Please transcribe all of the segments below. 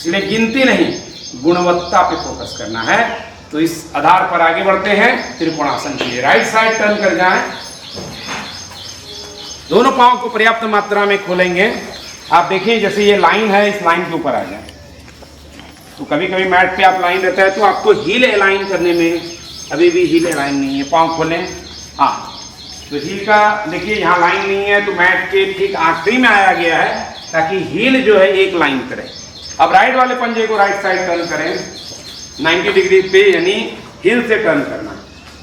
इसलिए गिनती नहीं, गुणवत्ता पे फोकस करना है। तो इस आधार पर आगे बढ़ते हैं त्रिकोणासन के लिए। राइट साइड टर्न कर जाएं, दोनों पांव को पर्याप्त मात्रा में खोलेंगे। आप देखिए जैसे ये लाइन है, इस लाइन के ऊपर आ जाए। तो कभी कभी मैट पे आप लाइन रहता है तो आपको हील अलाइन करने में अभी भी हील अलाइन नहीं है, पांव खोलें। हाँ, तो हील का देखिए यहाँ लाइन नहीं है, तो मैट के ठीक आखिरी में आया गया है ताकि हील जो है एक लाइन करे। अब राइट वाले पंजे को राइट साइड टर्न करें 90 डिग्री पे, यानी हील से टर्न करना।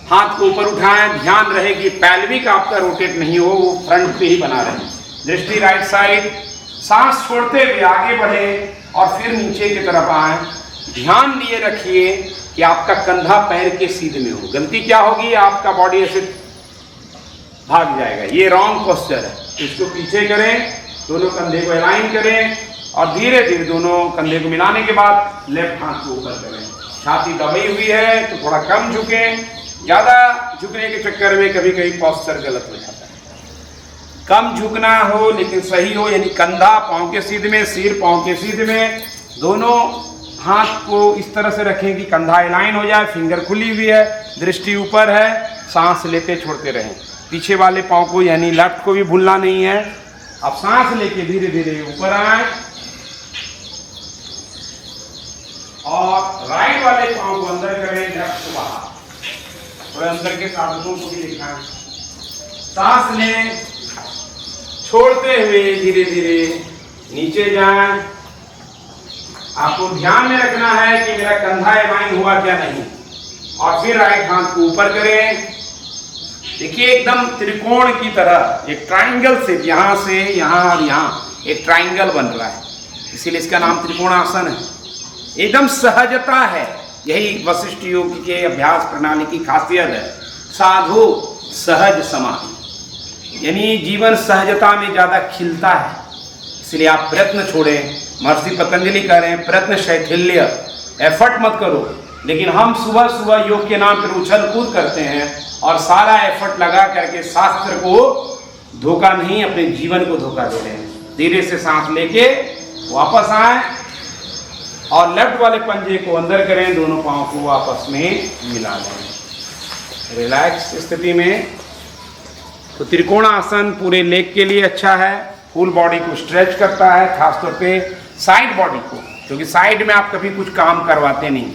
हाथ को ऊपर उठाएं, ध्यान रहे कि पैल्विक आपका रोटेट नहीं हो, वो फ्रंट पे ही बना रहे। दृष्टि राइट साइड, सांस छोड़ते हुए आगे बढ़े और फिर नीचे की तरफ आए। ध्यान लिए रखिए कि आपका कंधा पैर के सीधे में हो। गलती क्या होगी, आपका बॉडी ऐसे भाग जाएगा, ये रॉन्ग पोस्चर है। इसको पीछे करें, दोनों कंधे को अलाइन करें और धीरे धीरे दोनों कंधे को मिलाने के बाद लेफ्ट हाथ को ऊपर करें। छाती दबी हुई है तो थोड़ा कम झुकें, ज़्यादा झुकने के चक्कर में कभी कभी पोस्चर गलत हो जाता है। कम झुकना हो लेकिन सही हो, यानी कंधा पाँव के सीधे में, सिर पाँव के सीधे में। दोनों हाथ को इस तरह से रखें कि कंधा अलाइन हो जाए, फिंगर खुली हुई है, दृष्टि ऊपर है, सांस लेते छोड़ते रहें। पीछे वाले पाँव को यानी लेफ्ट को भी भूलना नहीं है। अब सांस लेके धीरे धीरे ऊपर आए और राइट वाले पाँव को अंदर करें, लेफ्ट को बाहर। और अंदर के साधकों को भी दिखाएं। सांस लें, छोड़ते हुए धीरे धीरे नीचे जाएं। आपको ध्यान में रखना है कि मेरा कंधा अलाइन हुआ क्या नहीं। और फिर राइट हाथ को ऊपर करें। देखिए एकदम त्रिकोण की तरह, एक ट्राइंगल से, यहाँ से यहाँ और यहाँ एक ट्राइंगल बन रहा है, इसीलिए इसका नाम त्रिकोणासन है। एकदम सहजता है, यही वशिष्ठ योग के अभ्यास प्रणाली की खासियत है। साधु सहज समाधि, यानी जीवन सहजता में ज़्यादा खिलता है। इसलिए आप प्रयत्न छोड़ें। महर्षि पतंजलि कह रहे हैं प्रयत्न शैथिल्य, एफर्ट मत करो। लेकिन हम सुबह सुबह योग के नाम पर उछल कूद करते हैं और सारा एफर्ट लगा करके शास्त्र को धोखा नहीं, अपने जीवन को धोखा दे रहे हैं। धीरे से सांस लेके वापस आए और लेफ्ट वाले पंजे को अंदर करें, दोनों पाँव को आपस में मिला लें रिलैक्स स्थिति में। तो त्रिकोणासन पूरे लेग के लिए अच्छा है, फुल बॉडी को स्ट्रेच करता है, खासतौर पे साइड बॉडी को, क्योंकि साइड में आप कभी कुछ काम करवाते नहीं।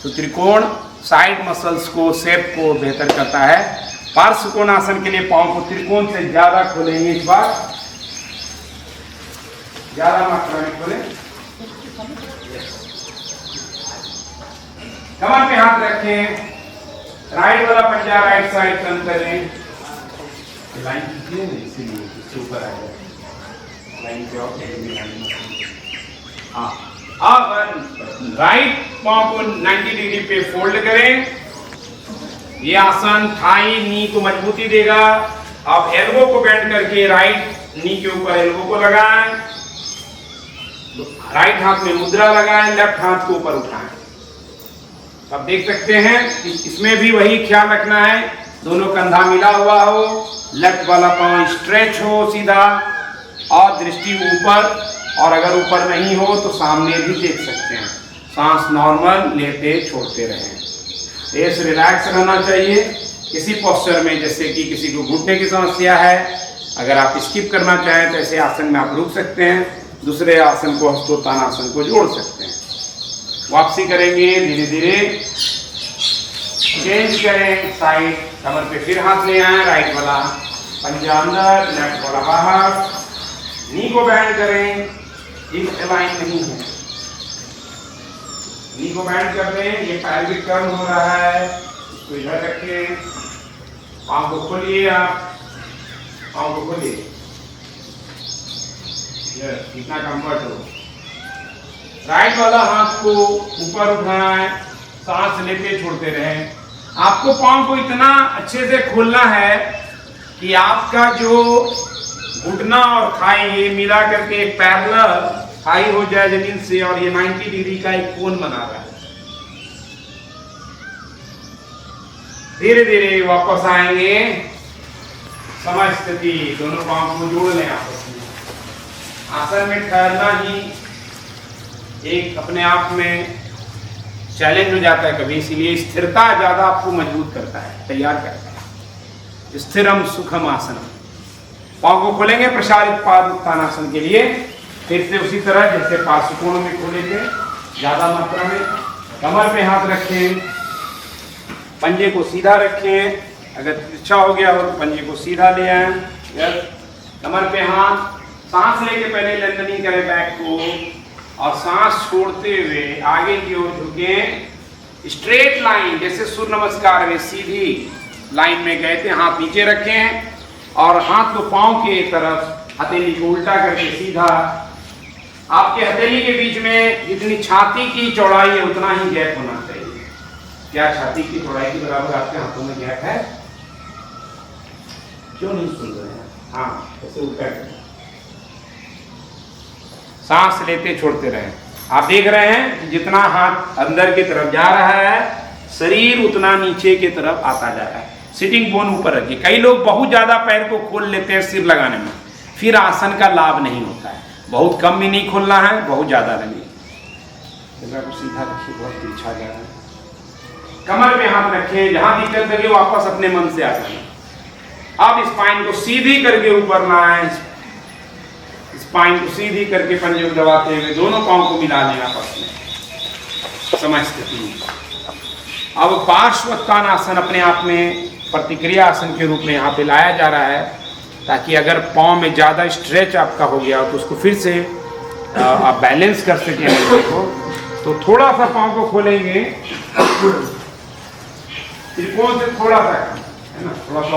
तो त्रिकोण साइड मसल्स को, शेप को बेहतर करता है। पार्श्व कोणासन के लिए पाँव को त्रिकोण से ज़्यादा खोलेंगे, इस बार ज़्यादा मात्रा में खोलें। कमर पे हाथ रखें, राइट वाला पंजा राइट साइड टर्न करें। लाइन कीजिए ना, इसीलिए इससे ऊपर आ जाए लाइन पे। हाँ, अब राइट पाँव को 90 डिग्री पे फोल्ड करें। ये आसन थाई नी को मजबूती देगा। आप एल्बो को बेंड करके राइट नी के ऊपर एल्बो को लगाएं, राइट हाथ में मुद्रा लगाएं, लेफ्ट हाथ को ऊपर उठाएं। अब देख सकते हैं इसमें भी वही ख्याल रखना है, दोनों कंधा मिला हुआ हो, लेफ्ट वाला पाँव स्ट्रेच हो सीधा और दृष्टि ऊपर। और अगर ऊपर नहीं हो तो सामने भी देख सकते हैं। सांस नॉर्मल लेते छोड़ते रहें। फेस रिलैक्स रहना चाहिए किसी पोस्चर में, जैसे कि किसी को घुटने की समस्या है। अगर आप स्किप करना चाहें तो ऐसे आसन में आप रुक सकते हैं, दूसरे आसन को हस्तोत्तानासन को जोड़ सकते हैं। वापसी करेंगे धीरे धीरे, चेंज करें साइड। कमर पे फिर हाथ ले आए, राइट वाला पंजा अंदर, लेफ्ट वाला बाहर। नी को बैंड करें, हिप अलाइन नहीं है, नी को बैंड कर दें। ये पैल्विक टर्न हो रहा है, इसको इधर रखें। पाँव को खोलिए, आप पाँव को खोलिए, इतना कंफर्ट हो। राइट वाला हाथ को ऊपर उठाएं, सांस लेते छोड़ते रहें। आपको पाँव को इतना अच्छे से खोलना है कि आपका जो घुटना और थाई ये मिला करके एक पैरेलल थाई हो जाए जमीन से, और ये 90 डिग्री का एक कोण बना रहा है। धीरे धीरे वापस आएंगे समय स्थिति, दोनों पाँव को जोड़ लें आपस में। आसन में ठहरना ही एक अपने आप में चैलेंज हो जाता है कभी, इसीलिए स्थिरता ज़्यादा आपको मजबूत करता है, तैयार करता है। स्थिरम सुखम आसनम। पाँव को खोलेंगे प्रसारित पाद उत्थानासन के लिए, फिर से उसी तरह जैसे पार्श्वकोण में खोलेंगे ज़्यादा मात्रा में। कमर पे हाथ रखें, पंजे को सीधा रखें, अगर तिरछा हो गया हो तो पंजे को सीधा ले आए। कमर पे हाथ, सांस लेके पहले लंदनी करें बैक को, और सांस छोड़ते हुए आगे की ओर झुकें। स्ट्रेट लाइन जैसे सूर्य नमस्कार में सीधी लाइन में गए थे, हाथ नीचे रखें और हाथ को पांव के तरफ हथेली को उल्टा करके सीधा। आपके हथेली के बीच में जितनी छाती की चौड़ाई है उतना ही गैप होना चाहिए। क्या छाती की चौड़ाई के बराबर आपके हाथों में गैप है? क्यों नहीं सुन रहे हैं? हाँ, ऐसे उल्टा करें। सांस लेते छोड़ते रहें। आप देख रहे हैं कि जितना हाथ अंदर की तरफ जा रहा है, शरीर उतना नीचे की तरफ आता जा रहा है। सिटिंग बोन ऊपर रखिए। कई लोग बहुत ज्यादा पैर को खोल लेते हैं सिर लगाने में, फिर आसन का लाभ नहीं होता है। बहुत कम भी नहीं खोलना है, बहुत ज्यादा नहीं। सीधा रखिए, बहुत तिरछा जा रहा है। कमर पे हाथ रखें, जहां दिक्कत लगे वापस अपने मन से आ जाए। अब स्पाइन को सीधी करके ऊपर लाएं, स्पाइन को सीधी करके पंजे को दबाते हुए दोनों पांव को मिला लें आपस में समय स्थिति में। अब पार्श्वोत्थानासन अपने आप में प्रतिक्रिया आसन के रूप में यहाँ पे लाया जा रहा है, ताकि अगर पांव में ज़्यादा स्ट्रेच आपका हो गया तो उसको फिर से आप बैलेंस कर सकें हड्डी को। तो थोड़ा सा पांव को खोलेंगे, त्रिकोण से थोड़ा सा है ना, थोड़ा सा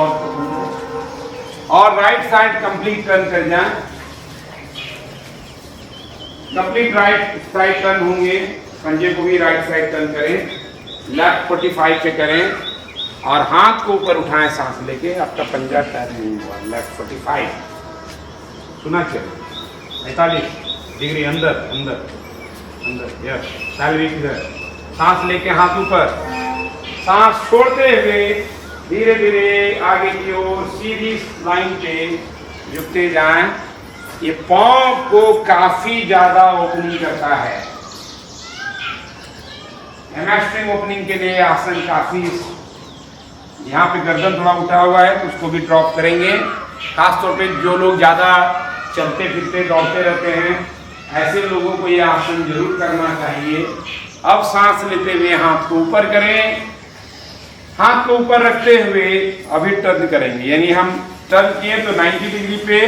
और राइट साइड कंप्लीट टर्न कर जाएं। कंप्लीट राइट साइड टर्न होंगे, पंजे को भी राइट साइड टर्न करें, लेफ्ट 45 पे करें और हाथ को ऊपर उठाएं सांस लेके। आपका पंजा टर्न नहीं हुआ, लेफ्ट 45 सुना चलिए, 45 डिग्री अंदर अंदर अंदर, यस सैलरी किधर। सांस लेके हाथ ऊपर, सांस छोड़ते हुए धीरे धीरे आगे की ओर सीधी लाइन पे झुकते जाएं। ये पांव को काफी ज्यादा ओपनिंग करता है। हैमस्ट्रिंग ओपनिंग के लिए आसन काफी, यहाँ पे गर्दन थोड़ा उठा हुआ है तो उसको भी ड्रॉप करेंगे। खासतौर पे जो लोग ज्यादा चलते फिरते दौड़ते रहते हैं, ऐसे लोगों को ये आसन जरूर करना चाहिए। अब सांस लेते हुए हाथ को ऊपर करें, हाथ को ऊपर रखते हुए अभी टर्न करेंगे, यानी हम टर्न किए तो 90 डिग्री पे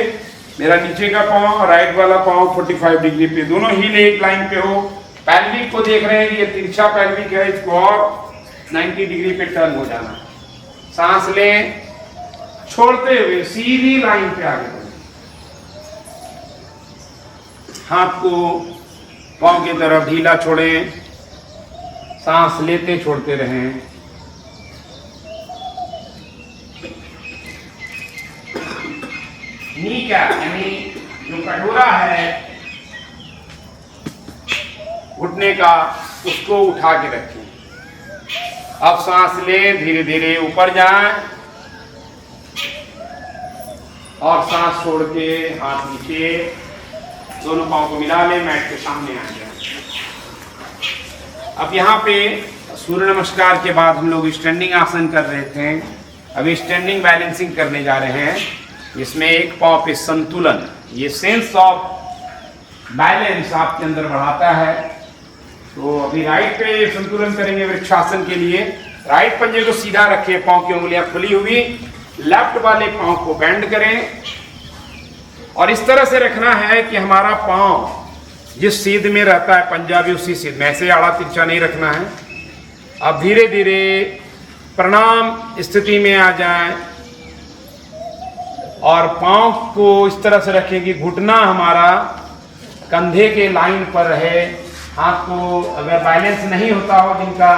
मेरा नीचे का पांव और राइट वाला पांव 45 डिग्री पे, दोनों हील एक लाइन पे हो। पैल्विक को देख रहे हैं कि ये तिरछा पैल्विक है, इसको और 90 डिग्री पे टर्न हो जाना। सांस लें, छोड़ते हुए सीधी लाइन पे आगे बढ़ें। हाथ को पांव की तरफ ढीला छोड़ें, सांस लेते छोड़ते रहें। नी क्या यानी जो कटोरा है घुटने का, उसको उठा के रखें। अब सांस लें, धीरे धीरे ऊपर जाएं और सांस छोड़ के हाथ नीचे, दोनों पांव को मिला लें, मैट के सामने आ जाए। अब यहाँ पे सूर्य नमस्कार के बाद हम लोग स्टैंडिंग आसन कर रहे थे, अभी स्टैंडिंग बैलेंसिंग करने जा रहे हैं, जिसमें एक पांव पे संतुलन, ये सेंस ऑफ बैलेंस आपके अंदर बढ़ाता है। तो अभी राइट पे संतुलन करेंगे वृक्षासन के लिए। राइट पंजे को सीधा रखें, पांव की उंगलियां खुली हुई, लेफ्ट वाले पांव को बेंड करें और इस तरह से रखना है कि हमारा पांव जिस सीध में रहता है पंजा भी उसी सीध में, ऐसे आड़ा तिरछा नहीं रखना है। अब धीरे धीरे प्रणाम स्थिति में आ जाएं और पांव को इस तरह से रखें कि घुटना हमारा कंधे के लाइन पर रहे। हाथ को अगर बैलेंस नहीं होता हो जिनका,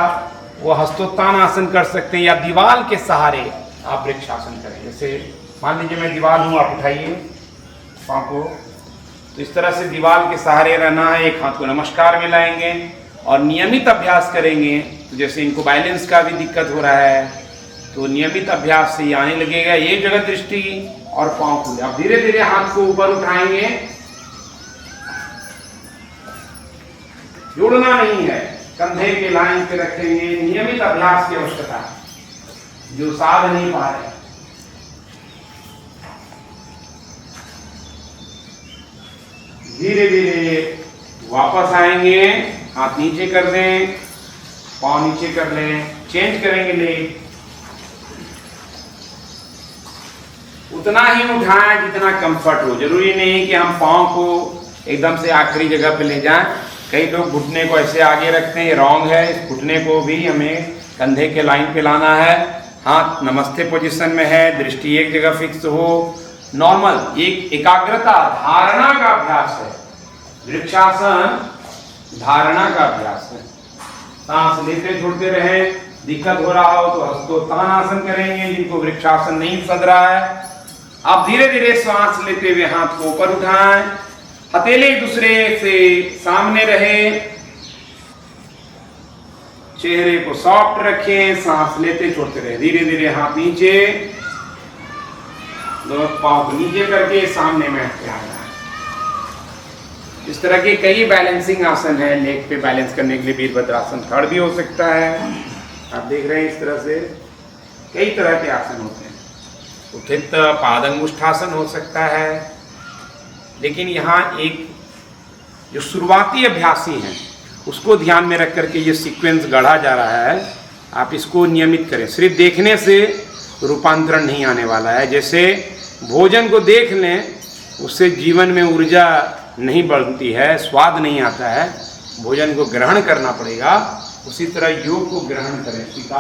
वो हस्तोत्थान आसन कर सकते हैं या दीवार के सहारे आप वृक्षासन करें। जैसे मान लीजिए मैं दीवार हूँ, आप उठाइए पांव को, तो इस तरह से दीवार के सहारे रहना है। एक हाथ को नमस्कार में लाएंगे और नियमित अभ्यास करेंगे। तो जैसे इनको बैलेंस का भी दिक्कत हो रहा है, तो नियमित अभ्यास से ये आने लगेगा। ये जगह दृष्टि और पांव खुले। आप धीरे धीरे हाथ को ऊपर उठाएंगे जुड़ना नहीं है, कंधे के लाइन पे रखेंगे। नियमित अभ्यास की आवश्यकता है, जो साध नहीं पा रहे। धीरे धीरे वापस आएंगे, हाथ नीचे कर दें, पाँव नीचे कर लें, चेंज करेंगे लेग। उतना ही उठाएं जितना कंफर्ट हो। जरूरी नहीं कि हम पाँव को एकदम से आखिरी जगह पे ले जाएं। कई लोग घुटने को ऐसे आगे रखते हैं, ये रॉन्ग है। इस घुटने को भी हमें कंधे के लाइन पे लाना है। हाथ नमस्ते पोजीशन में है, दृष्टि एक जगह फिक्स हो। नॉर्मल एक एकाग्रता धारणा का अभ्यास है। वृक्षासन धारणा का अभ्यास है। सांस लेते छोड़ते रहे। दिक्कत हो रहा हो तो हस्तोत्थानासन करेंगे, जिनको वृक्षासन नहीं सद रहा है। आप धीरे धीरे श्वास लेते हुए हाथ को ऊपर उठाएं, हथेली एक दूसरे से सामने रहे, चेहरे को सॉफ्ट रखें, सांस लेते छोड़ते रहे। धीरे धीरे हाथ नीचे, दोनों पांव को नीचे करके सामने में आना है। इस तरह के कई बैलेंसिंग आसन है। लेग पे बैलेंस करने के लिए वीरभद्रासन खड़ भी हो सकता है। आप देख रहे हैं इस तरह से कई तरह के आसन होते हैं। उत्थित पादंगुष्ठासन हो सकता है। लेकिन यहाँ एक जो शुरुआती अभ्यासी हैं उसको ध्यान में रख करके ये सीक्वेंस गढ़ा जा रहा है। आप इसको नियमित करें। सिर्फ देखने से रूपांतरण नहीं आने वाला है। जैसे भोजन को देख लें, उससे जीवन में ऊर्जा नहीं बढ़ती है, स्वाद नहीं आता है। भोजन को ग्रहण करना पड़ेगा। उसी तरह योग को ग्रहण करें।